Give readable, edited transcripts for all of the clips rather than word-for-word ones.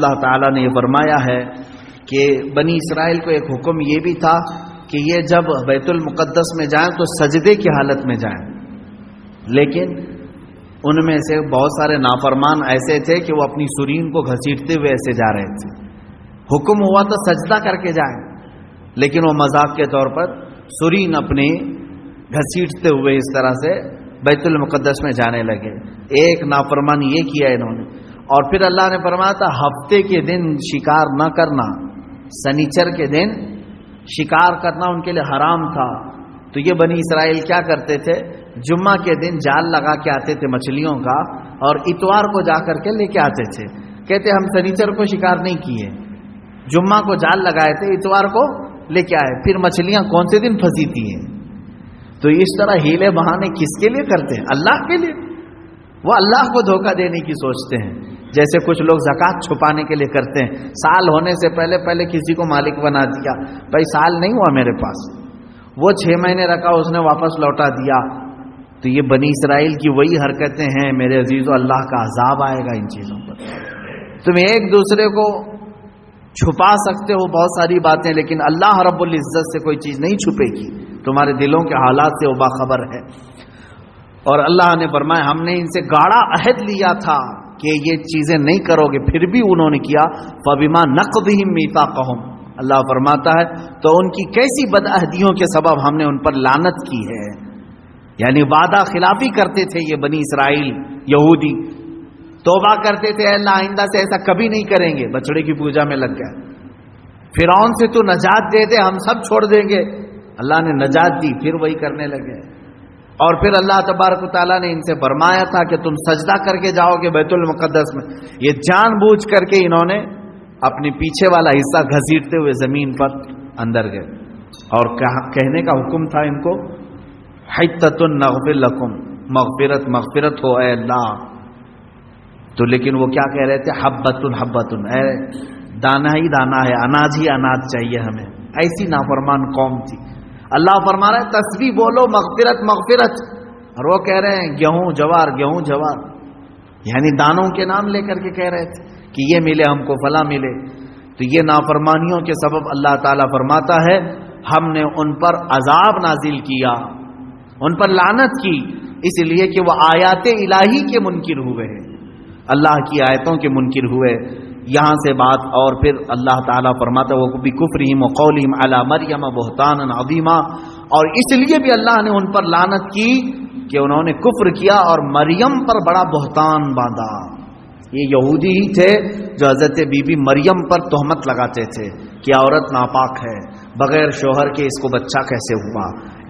اللہ تعالیٰ نے یہ فرمایا ہے کہ بنی اسرائیل کو ایک حکم یہ بھی تھا کہ یہ جب بیت المقدس میں جائیں تو سجدے کی حالت میں جائیں، لیکن ان میں سے بہت سارے نافرمان ایسے تھے کہ وہ اپنی سرین کو گھسیٹتے ہوئے ایسے جا رہے تھے۔ حکم ہوا تو سجدہ کر کے جائیں، لیکن وہ مذاق کے طور پر سرین اپنی گھسیٹتے ہوئے اس طرح سے بیت المقدس میں جانے لگے۔ ایک نافرمان یہ کیا انہوں نے، اور پھر اللہ نے فرمایا تھا ہفتے کے دن شکار نہ کرنا، سنیچر کے دن شکار کرنا ان کے لیے حرام تھا۔ تو یہ بنی اسرائیل کیا کرتے تھے، جمعہ کے دن جال لگا کے آتے تھے مچھلیوں کا، اور اتوار کو جا کر کے لے کے آتے تھے۔ کہتے ہم سنیچر کو شکار نہیں کیے، جمعہ کو جال لگائے تھے، اتوار کو لے کے آئے، پھر مچھلیاں کون سے دن پھنسی تھی ہیں۔ تو اس طرح ہیلے بہانے کس کے لیے کرتے ہیں؟ اللہ کے لیے۔ وہ اللہ کو دھوکہ دینے کی سوچتے ہیں، جیسے کچھ لوگ زکوٰۃ چھپانے کے لیے کرتے ہیں، سال ہونے سے پہلے کسی کو مالک بنا دیا، بھائی سال نہیں ہوا میرے پاس، وہ 6 مہینے رکھا اس نے واپس لوٹا دیا۔ تو یہ بنی اسرائیل کی وہی حرکتیں ہیں میرے عزیزو، اللہ کا عذاب آئے گا ان چیزوں پر۔ تم ایک دوسرے کو چھپا سکتے ہو بہت ساری باتیں، لیکن اللہ رب العزت سے کوئی چیز نہیں چھپے گی، تمہارے دلوں کے حالات سے وہ باخبر ہے۔ اور اللہ نے فرمایا ہم نے ان سے گاڑا عہد لیا تھا کہ یہ چیزیں نہیں کرو گے، پھر بھی انہوں نے کیا۔ فَبِمَا نَقْضِهِمْ مِيثَاقَهُمْ، اللہ فرماتا ہے تو ان کی کیسی بدعہدیوں کے سبب ہم نے ان پر لعنت کی ہے۔ یعنی وعدہ خلافی کرتے تھے یہ بنی اسرائیل یہودی، توبہ کرتے تھے اللہ آئندہ سے ایسا کبھی نہیں کریں گے، بچڑے کی پوجا میں لگ گئے، فرعون سے تو نجات دے دے ہم سب چھوڑ دیں گے، اللہ نے نجات دی، پھر وہی کرنے لگے۔ اور پھر اللہ تبارک و تعالیٰ نے ان سے فرمایا تھا کہ تم سجدہ کر کے جاؤ گے بیت المقدس میں، یہ جان بوجھ کر کے انہوں نے اپنے پیچھے والا حصہ گھسیٹتے ہوئے زمین پر اندر گئے، اور کہنے کا حکم تھا ان کو حتۃ نغفر لکم، مغفرت ہو اے اللہ۔ تو لیکن وہ کیا کہہ رہے تھے، حبۃ، اے دانا ہی دانا ہے، اناج ہی اناج چاہیے ہمیں۔ ایسی نافرمان قوم تھی۔ اللہ فرما رہا ہے تسبیح بولو مغفرت، اور وہ کہہ رہے ہیں گیہوں جوار، یعنی دانوں کے نام لے کر کے کہہ رہے تھے کہ یہ ملے ہم کو، فلاں ملے۔ تو یہ نافرمانیوں کے سبب اللہ تعالیٰ فرماتا ہے ہم نے ان پر عذاب نازل کیا، ان پر لعنت کی، اس لیے کہ وہ آیات الہی کے منکر ہوئے ہیں، اللہ کی آیتوں کے منکر ہوئے۔ یہاں سے بات، اور پھر اللہ تعالیٰ فرماتا ہے وَبِكُفْرِهِمْ وَقَوْلِهِمْ عَلَى مَرْيَمَ بُهْتَانًا عَظِيمًا، اور اس لیے بھی اللہ نے ان پر لعنت کی کہ انہوں نے کفر کیا اور مریم پر بڑا بہتان باندھا۔ یہ یہودی ہی تھے جو حضرت بی بی مریم پر تہمت لگاتے تھے کہ عورت ناپاک ہے، بغیر شوہر کے اس کو بچہ کیسے ہوا،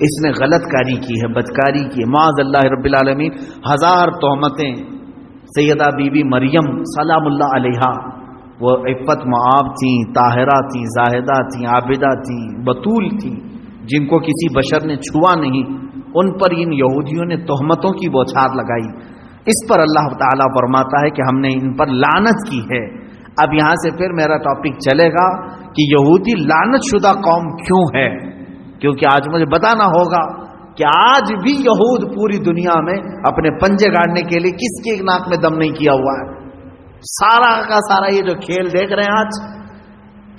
اس نے غلط کاری کی ہے، بدکاری کی ہے، معاذ اللہ رب العالمین، 1000 تہمتیں۔ سیدہ بی بی مریم سلام اللہ علیہا، وہ عفت معاب تھیں، طاہرہ تھیں، زاہدہ تھیں، عابدہ تھیں، بطول تھیں، جن کو کسی بشر نے چھوا نہیں، ان پر ان یہودیوں نے تہمتوں کی بوچھار لگائی۔ اس پر اللہ تعالیٰ فرماتا ہے کہ ہم نے ان پر لعنت کی ہے۔ اب یہاں سے پھر میرا ٹاپک چلے گا کہ یہودی لعنت شدہ قوم کیوں ہے، کیونکہ آج مجھے بتانا ہوگا کہ آج بھی یہود پوری دنیا میں اپنے پنجے گاڑنے کے لیے کس کے ناک میں دم نہیں کیا ہوا ہے۔ سارا کا سارا یہ جو کھیل دیکھ رہے ہیں آج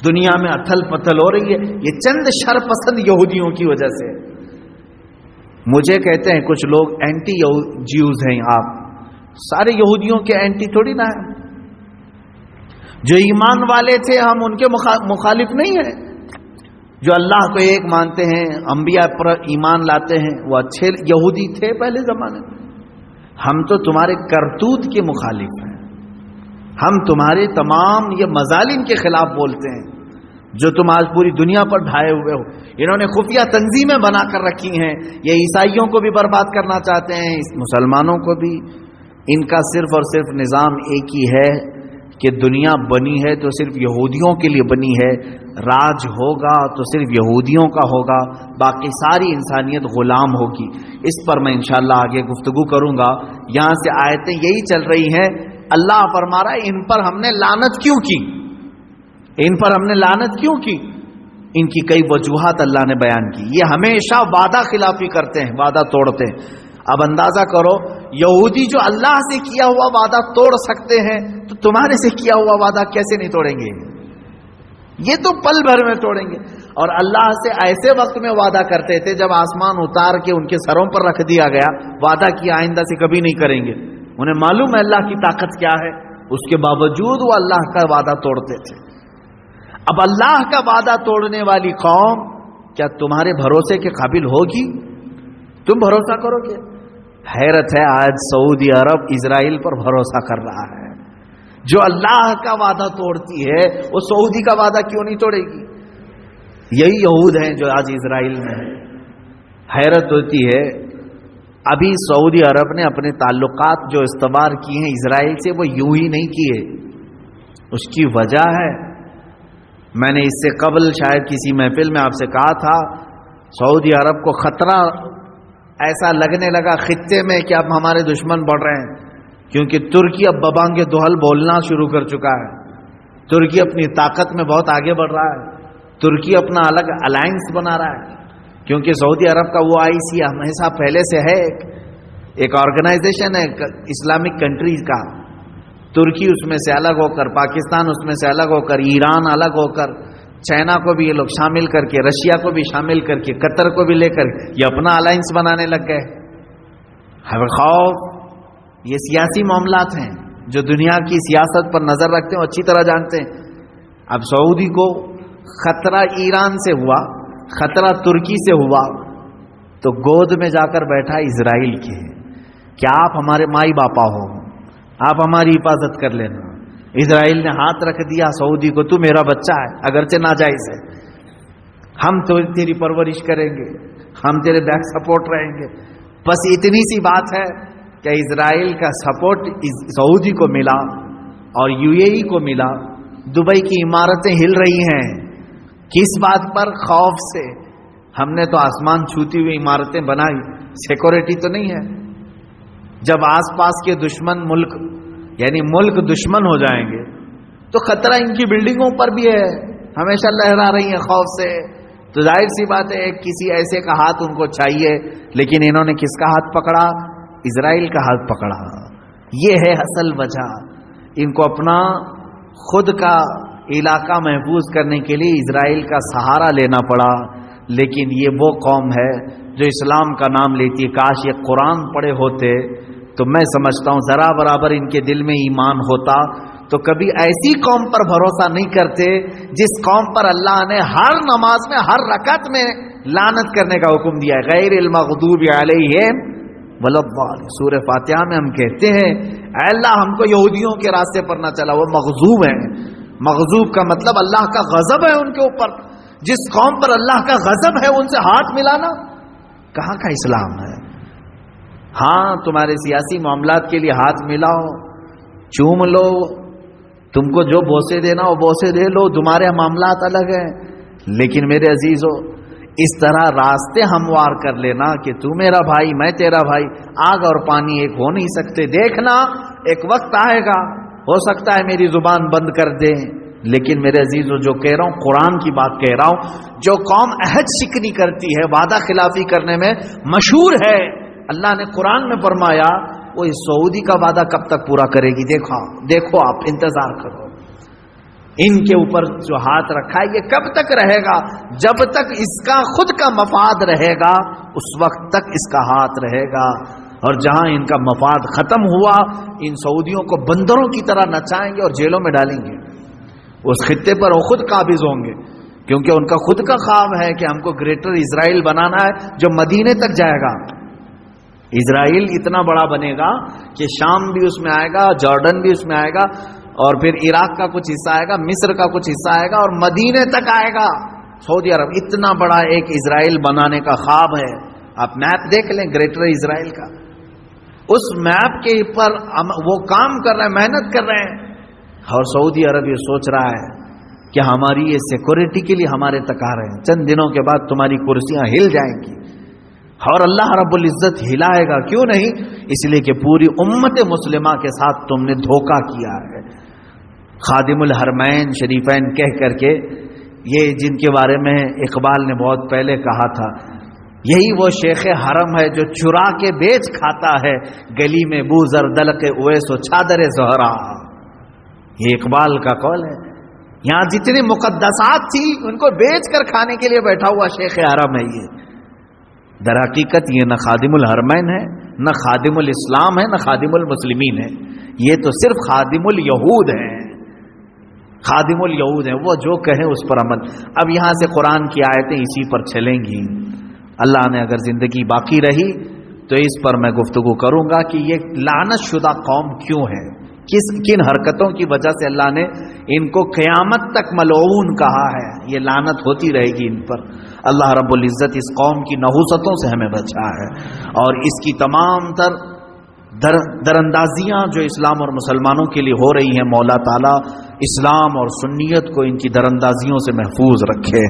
دنیا میں اتھل پتھل ہو رہی ہے، یہ چند شر پسند یہودیوں کی وجہ سے۔ مجھے کہتے ہیں کچھ لوگ اینٹی جیوز ہیں، آپ سارے یہودیوں کے اینٹی تھوڑی نہ ہیں، جو ایمان والے تھے ہم ان کے مخالف نہیں ہیں، جو اللہ کو ایک مانتے ہیں، انبیاء پر ایمان لاتے ہیں، وہ اچھے یہودی تھے پہلے زمانے میں۔ ہم تو تمہارے کرتوت کے مخالف ہیں، ہم تمہارے تمام یہ مظالم کے خلاف بولتے ہیں جو تم آج پوری دنیا پر ڈھائے ہوئے ہو۔ انہوں نے خفیہ تنظیمیں بنا کر رکھی ہیں، یہ عیسائیوں کو بھی برباد کرنا چاہتے ہیں، مسلمانوں کو بھی۔ ان کا صرف اور صرف نظام ایک ہی ہے کہ دنیا بنی ہے تو صرف یہودیوں کے لیے بنی ہے، راج ہوگا تو صرف یہودیوں کا ہوگا، باقی ساری انسانیت غلام ہوگی۔ اس پر میں انشاءاللہ آگے گفتگو کروں گا۔ یہاں سے آیتیں یہی چل رہی ہیں، اللہ فرما رہا ہے ان پر ہم نے لعنت کیوں کی، ان پر ہم نے لعنت کیوں کی، ان کی کئی وجوہات اللہ نے بیان کی۔ یہ ہمیشہ وعدہ خلافی کرتے ہیں، وعدہ توڑتے ہیں۔ اب اندازہ کرو یہودی جو اللہ سے کیا ہوا وعدہ توڑ سکتے ہیں تو تمہارے سے کیا ہوا وعدہ کیسے نہیں توڑیں گے؟ یہ تو پل بھر میں توڑیں گے. اور اللہ سے ایسے وقت میں وعدہ کرتے تھے جب آسمان اتار کے ان کے سروں پر رکھ دیا گیا، وعدہ کیا آئندہ سے کبھی نہیں کریں گے. انہیں معلوم ہے اللہ کی طاقت کیا ہے، اس کے باوجود وہ اللہ کا وعدہ توڑتے تھے. اب اللہ کا وعدہ توڑنے والی قوم کیا تمہارے بھروسے کے قابل ہوگی؟ تم بھروسہ کرو گے؟ حیرت ہے، آج سعودی عرب اسرائیل پر بھروسہ کر رہا ہے. جو اللہ کا وعدہ توڑتی ہے وہ سعودی کا وعدہ کیوں نہیں توڑے گی؟ یہی یہود ہیں جو آج اسرائیل میں ہیں. حیرت ہوتی ہے، ابھی سعودی عرب نے اپنے تعلقات جو استوار کیے ہیں اسرائیل سے وہ یوں ہی نہیں کیے. اس کی وجہ ہے، میں نے اس سے قبل شاید کسی محفل میں آپ سے کہا تھا، سعودی عرب کو خطرہ ایسا لگنے لگا خطے میں کہ اب ہمارے دشمن بڑھ رہے ہیں، کیونکہ ترکی اب ببانگ دہل بولنا شروع کر چکا ہے. ترکی اپنی طاقت میں بہت آگے بڑھ رہا ہے. ترکی اپنا الگ الائنس بنا رہا ہے، کیونکہ سعودی عرب کا وہ OIC ہمیشہ پہلے سے ہے، ایک آرگنائزیشن ہے اسلامک کنٹریز کا. ترکی اس میں سے الگ ہو کر، پاکستان اس میں سے الگ ہو کر، ایران الگ ہو کر، چائنا کو بھی یہ لوگ شامل کر کے، رشیا کو بھی شامل کر کے، قطر کو بھی لے کر یہ اپنا الائنس بنانے لگ گئے. خوف، یہ سیاسی معاملات ہیں جو دنیا کی سیاست پر نظر رکھتے ہیں، اچھی طرح جانتے ہیں. اب سعودی کو خطرہ ایران سے ہوا، خطرہ ترکی سے ہوا، تو گود میں جا کر بیٹھا اسرائیل کے. کیا آپ ہمارے مائی باپا ہو، آپ ہماری حفاظت کر لینا. اسرائیل نے ہاتھ رکھ دیا سعودی کو، تو میرا بچہ ہے اگرچہ ناجائز ہے، ہم تو تیری پرورش کریں گے، ہم تیرے بیک سپورٹ رہیں گے. بس اتنی سی بات ہے کہ اسرائیل کا سپورٹ سعودی کو ملا اور UAE کو ملا. دبئی کی عمارتیں ہل رہی ہیں، کس بات پر؟ خوف سے. ہم نے تو آسمان چھوتی ہوئی عمارتیں بنائی، سیکورٹی تو نہیں ہے. جب آس پاس کے دشمن ملک یعنی ملک دشمن ہو جائیں گے تو خطرہ ان کی بلڈنگوں پر بھی ہے، ہمیشہ لہرا رہی ہیں خوف سے. تو ظاہر سی بات ہے کسی ایسے کا ہاتھ ان کو چاہیے، لیکن انہوں نے کس کا ہاتھ پکڑا؟ اسرائیل کا ہاتھ پکڑا. یہ ہے اصل وجہ. ان کو اپنا خود کا علاقہ محفوظ کرنے کے لیے اسرائیل کا سہارا لینا پڑا. لیکن یہ وہ قوم ہے جو اسلام کا نام لیتی ہے. کاش یہ قرآن پڑھے ہوتے تو میں سمجھتا ہوں ذرا برابر ان کے دل میں ایمان ہوتا تو کبھی ایسی قوم پر بھروسہ نہیں کرتے جس قوم پر اللہ نے ہر نماز میں ہر رکعت میں لعنت کرنے کا حکم دیا ہے. غیر المغضوب علیہم ولا الضالین. سورہ فاتحہ میں ہم کہتے ہیں اے اللہ ہم کو یہودیوں کے راستے پر نہ چلا. وہ مغضوب ہیں. مغضوب کا مطلب اللہ کا غضب ہے ان کے اوپر. جس قوم پر اللہ کا غضب ہے ان سے ہاتھ ملانا کہاں کا اسلام ہے؟ ہاں تمہارے سیاسی معاملات کے لیے ہاتھ ملاؤ، چوم لو، تم کو جو بوسے دینا وہ بوسے دے لو، تمہارے معاملات الگ ہیں. لیکن میرے عزیزو اس طرح راستے ہموار کر لینا کہ تو میرا بھائی میں تیرا بھائی، آگ اور پانی ایک ہو نہیں سکتے. دیکھنا ایک وقت آئے گا، ہو سکتا ہے میری زبان بند کر دیں، لیکن میرے عزیزو جو کہہ رہا ہوں قرآن کی بات کہہ رہا ہوں. جو قوم عہد شکنی کرتی ہے، وعدہ خلافی کرنے میں مشہور ہے، اللہ نے قرآن میں فرمایا وہ اس سعودی کا وعدہ کب تک پورا کرے گی؟ دیکھو آپ انتظار کرو. ان کے اوپر جو ہاتھ رکھا ہے یہ کب تک رہے گا؟ جب تک اس کا خود کا مفاد رہے گا اس وقت تک اس کا ہاتھ رہے گا. اور جہاں ان کا مفاد ختم ہوا ان سعودیوں کو بندروں کی طرح نچائیں گے اور جیلوں میں ڈالیں گے. اس خطے پر وہ خود قابض ہوں گے، کیونکہ ان کا خود کا خواب ہے کہ ہم کو گریٹر اسرائیل بنانا ہے جو مدینے تک جائے گا. اسرائیل اتنا بڑا بنے گا کہ شام بھی اس میں آئے گا، جارڈن بھی اس میں آئے گا، اور پھر عراق کا کچھ حصہ آئے گا، مصر کا کچھ حصہ آئے گا، اور مدینے تک آئے گا. سعودی عرب اتنا بڑا ایک اسرائیل بنانے کا خواب ہے. آپ میپ دیکھ لیں گریٹر اسرائیل کا، اس میپ کے پر وہ کام کر رہے ہیں، محنت کر رہے ہیں. اور سعودی عرب یہ سوچ رہا ہے کہ ہماری یہ سیکورٹی کے لیے ہمارے تک آ رہے ہیں، چند دنوں کے بعد تمہاری کرسیاں ہل جائیں گی. اور اللہ رب العزت ہلائے گا، کیوں نہیں؟ اس لیے کہ پوری امت مسلمہ کے ساتھ تم نے دھوکہ کیا ہے. خادم الحرمین شریفین کہہ کر کے، یہ جن کے بارے میں اقبال نے بہت پہلے کہا تھا یہی وہ شیخ حرم ہے جو چرا کے بیچ کھاتا ہے گلی میں بو زردل کے اویس و چادر زہرا. یہ اقبال کا قول ہے. یہاں جتنی مقدسات تھی ان کو بیچ کر کھانے کے لیے بیٹھا ہوا شیخ حرم ہے. یہ در حقیقت یہ نہ خادم الحرمین ہے، نہ خادم الاسلام ہے، نہ خادم المسلمین ہے. یہ تو صرف خادم الیہود ہے. خادم الیہود ہے، وہ جو کہیں اس پر عمل. اب یہاں سے قرآن کی آیتیں اسی پر چلیں گی. اللہ نے اگر زندگی باقی رہی تو اس پر میں گفتگو کروں گا کہ یہ لعنت شدہ قوم کیوں ہے، کن حرکتوں کی وجہ سے اللہ نے ان کو قیامت تک ملعون کہا ہے. یہ لعنت ہوتی رہے گی ان پر. اللہ رب العزت اس قوم کی نحوستوں سے ہمیں بچا ہے، اور اس کی تمام تر دراندازیاں جو اسلام اور مسلمانوں کے لیے ہو رہی ہیں، مولا تعالیٰ اسلام اور سنیت کو ان کی دراندازیوں سے محفوظ رکھے.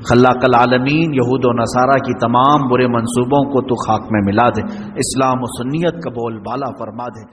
خلاق العالمین یہود و نصارہ کی تمام برے منصوبوں کو تو خاک میں ملا دے، اسلام و سنیت کا بول بالا فرما دے.